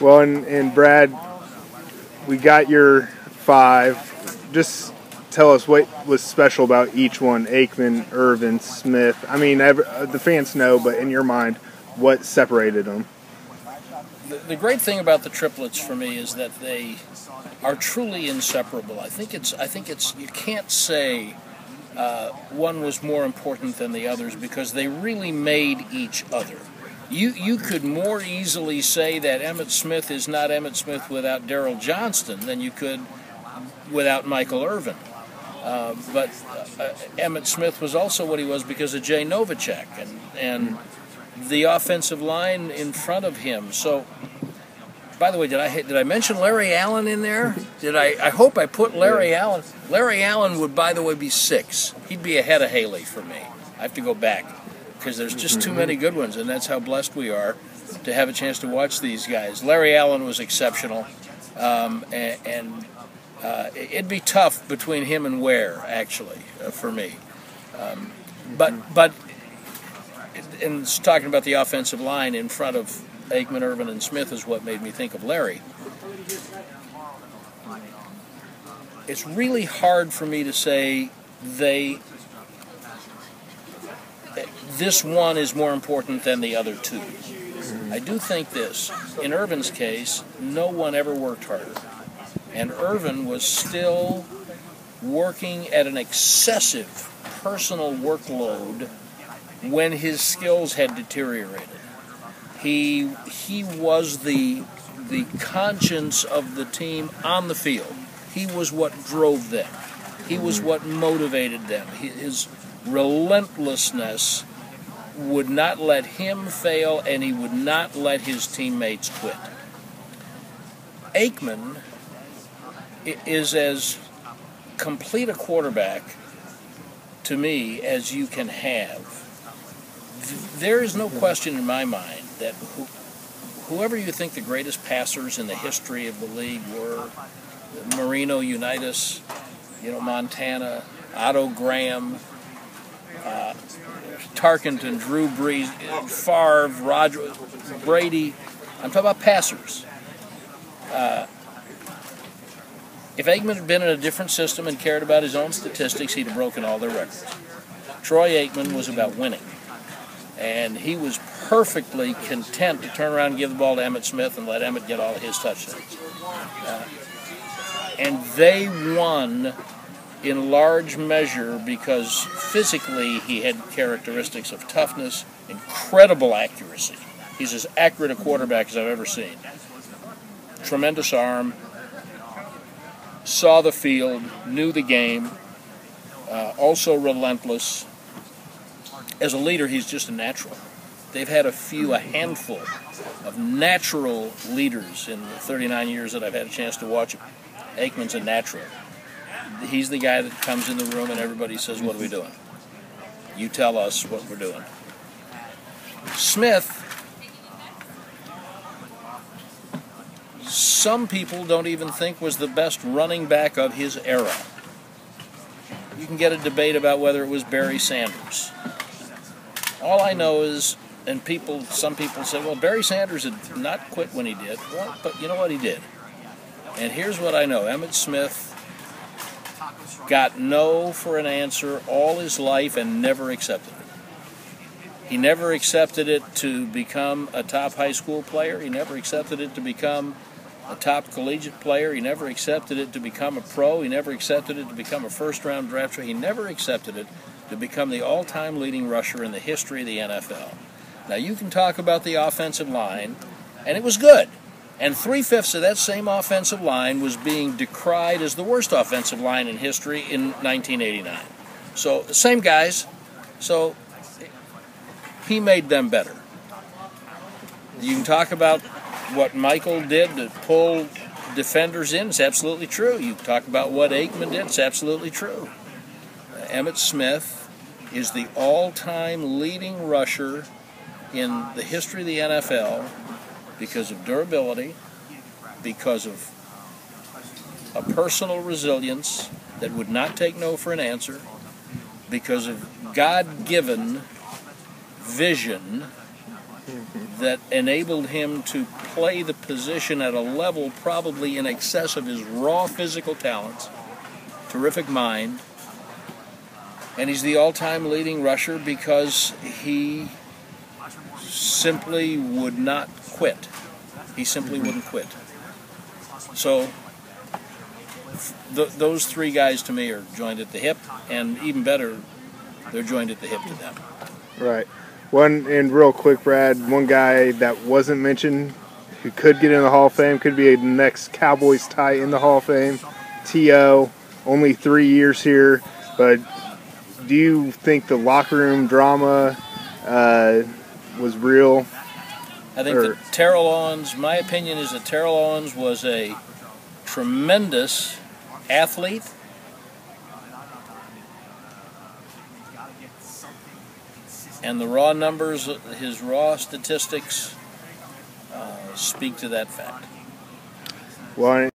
Well, and Brad, we got your 5. Just tell us what was special about each one, Aikman, Irvin, Smith. I mean, the fans know, but in your mind, what separated them? The great thing about the triplets for me is that they are truly inseparable. I think it's you can't say one was more important than the others because they really made each other. You could more easily say that Emmitt Smith is not Emmitt Smith without Darryl Johnston than you could without Michael Irvin. But Emmitt Smith was also what he was because of Jay Novacek and the offensive line in front of him. So, by the way, did I mention Larry Allen in there? I hope I put Larry Allen. Larry Allen would, by the way, be 6. He'd be ahead of Haley for me. I have to go back because there's just too many good ones, and that's how blessed we are to have a chance to watch these guys. Larry Allen was exceptional, and it'd be tough between him and Ware, actually, for me. But and talking about the offensive line in front of Aikman, Irvin, and Smith is what made me think of Larry. It's really hard for me to say this one is more important than the other 2. I do think this. In Irvin's case, no one ever worked harder. And Irvin was still working at an excessive personal workload when his skills had deteriorated. He was the conscience of the team on the field. He was what drove them. He was what motivated them. His relentlessness would not let him fail, and he would not let his teammates quit. Aikman is as complete a quarterback to me as you can have. There is no question in my mind that whoever you think the greatest passers in the history of the league were, Marino, Unitas, Montana, Otto Graham, Tarkenton, Drew Brees, Favre, Roger, Brady. I'm talking about passers. If Aikman had been in a different system and cared about his own statistics, he'd have broken all their records. Troy Aikman was about winning. And he was perfectly content to turn around and give the ball to Emmitt Smith and let Emmitt get all of his touchdowns. And they won in large measure because physically he had characteristics of toughness, incredible accuracy. He's as accurate a quarterback as I've ever seen. Tremendous arm, saw the field, knew the game, also relentless. As a leader, he's just a natural. They've had a handful of natural leaders in the 39 years that I've had a chance to watch him. Aikman's a natural. He's the guy that comes in the room and everybody says, "What are we doing?" You tell us what we're doing. Smith, some people don't even think was the best running back of his era. You can get a debate about whether it was Barry Sanders. All I know is, and some people say, well, Barry Sanders had not quit when he did. Well, but you know what, he did. And here's what I know. Emmitt Smith got no for an answer all his life and never accepted it. He never accepted it to become a top high school player. He never accepted it to become a top collegiate player. He never accepted it to become a pro. He never accepted it to become a first-round draft choice. He never accepted it to become the all-time leading rusher in the history of the NFL. Now, you can talk about the offensive line, and it was good. And 3/5 of that same offensive line was being decried as the worst offensive line in history in 1989. So, the same guys. So, he made them better. You can talk about what Michael did to pull defenders in. It's absolutely true. You can talk about what Aikman did. It's absolutely true. Emmitt Smith is the all-time leading rusher in the history of the NFL because of durability, because of a personal resilience that would not take no for an answer, because of God-given vision that enabled him to play the position at a level probably in excess of his raw physical talents. Terrific mind. And he's the all-time leading rusher because he simply would not quit. He simply wouldn't quit. So those three guys to me are joined at the hip, and even better, they're joined at the hip to them. Right. And real quick, Brad, one guy that wasn't mentioned who could get in the Hall of Fame, could be the next Cowboys tie in the Hall of Fame, T.O., only 3 years here, but do you think the locker room drama was real? I think that Terrell Owens, my opinion is that Terrell Owens was a tremendous athlete. And the raw numbers, his raw statistics, speak to that fact. Well,